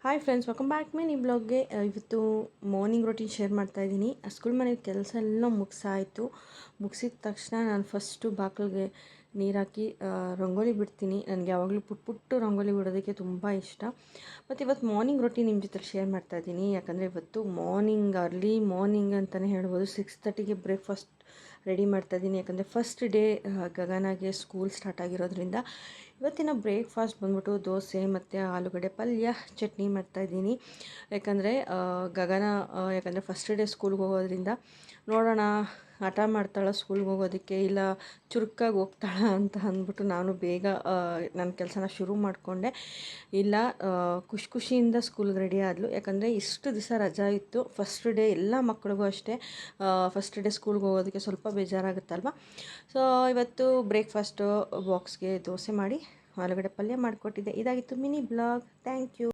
Hi friends, welcome back mini ಬ್ಲಾಗ್ಗೆ. ಇವತ್ತು morning routine share ಮಾಡ್ತಾಯಿದ್ದೀನಿ. ಸ್ಕೂಲ್ ಮನೆ ಕೆಲಸ ಎಲ್ಲ ಮುಗಿಸಾಯಿತು. ಮುಗಿಸಿದ ತಕ್ಷಣ ನಾನು ಫಸ್ಟು ಬಾಗಿಲಿಗೆ ನೀರು ಹಾಕಿ ರಂಗೋಲಿ ಬಿಡ್ತೀನಿ. ನನಗೆ ಯಾವಾಗಲೂ ಪುಟ್ಟು ರಂಗೋಲಿ ಬಿಡೋದಕ್ಕೆ ತುಂಬ ಇಷ್ಟ. ಮತ್ತು ಇವತ್ತು ಮಾರ್ನಿಂಗ್ ರೊಟೀನ್ ನಿಮ್ಮ ಜೊತೆ ಶೇರ್ ಮಾಡ್ತಾಯಿದ್ದೀನಿ. ಯಾಕಂದರೆ ಇವತ್ತು ಮಾರ್ನಿಂಗ್ ಅರ್ಲಿ ಮಾರ್ನಿಂಗ್ ಅಂತಲೇ ಹೇಳ್ಬೋದು. 6:30ಗೆ ಬ್ರೇಕ್ಫಾಸ್ಟ್ ರೆಡಿ ಮಾಡ್ತಾಯಿದ್ದೀನಿ. ಯಾಕಂದರೆ ಫಸ್ಟ್ ಡೇ ಗಗನಾಗೆ ಸ್ಕೂಲ್ ಸ್ಟಾರ್ಟ್ ಆಗಿರೋದ್ರಿಂದ ಇವತ್ತಿನ ಬ್ರೇಕ್ಫಾಸ್ಟ್ ಬಂದ್ಬಿಟ್ಟು ದೋಸೆ ಮತ್ತು ಆಲೂಗಡ್ಡೆ ಪಲ್ಯ ಚಟ್ನಿ ಮಾಡ್ತಾಯಿದ್ದೀನಿ. ಯಾಕಂದರೆ ಗಗನ ಯಾಕಂದರೆ ಫಸ್ಟ್ ಡೇ ಸ್ಕೂಲ್ಗೆ ಹೋಗೋದ್ರಿಂದ ನೋಡೋಣ ಹಠ ಮಾಡ್ತಾಳೆ ಸ್ಕೂಲ್ಗೆ ಹೋಗೋದಕ್ಕೆ, ಇಲ್ಲ ಚುರುಕಾಗಿ ಹೋಗ್ತಾಳ ಅಂತ ಅಂದ್ಬಿಟ್ಟು ನಾನು ಬೇಗ ನನ್ನ ಕೆಲಸನ ಶುರು ಮಾಡಿಕೊಂಡೆ. ಇಲ್ಲ ಖುಷಿಯಿಂದ ಸ್ಕೂಲ್ಗೆ ರೆಡಿ ಆದಳು. ಯಾಕಂದರೆ ಇಷ್ಟು ದಿವಸ ರಜಾ ಇತ್ತು. ಫಸ್ಟ್ ಡೇ ಎಲ್ಲ ಮಕ್ಕಳಿಗೂ ಅಷ್ಟೇ ಫಸ್ಟ್ ಡೇ ಸ್ಕೂಲ್ಗೆ ಹೋಗೋದಕ್ಕೆ ಸ್ವಲ್ಪ ಬೇಜಾರಾಗುತ್ತಲ್ವ. ಸೊ ಇವತ್ತು ಬ್ರೇಕ್ಫಾಸ್ಟು ಬಾಕ್ಸ್ಗೆ ದೋಸೆ ಮಾಡಿ ಆಲೂಗಡ್ಡೆ ಪಲ್ಯ ಮಾಡಿಕೊಟ್ಟಿದ್ದೆ. ಇದಾಗಿತ್ತು ಮಿನಿ ಬ್ಲಾಗ್. Thank you.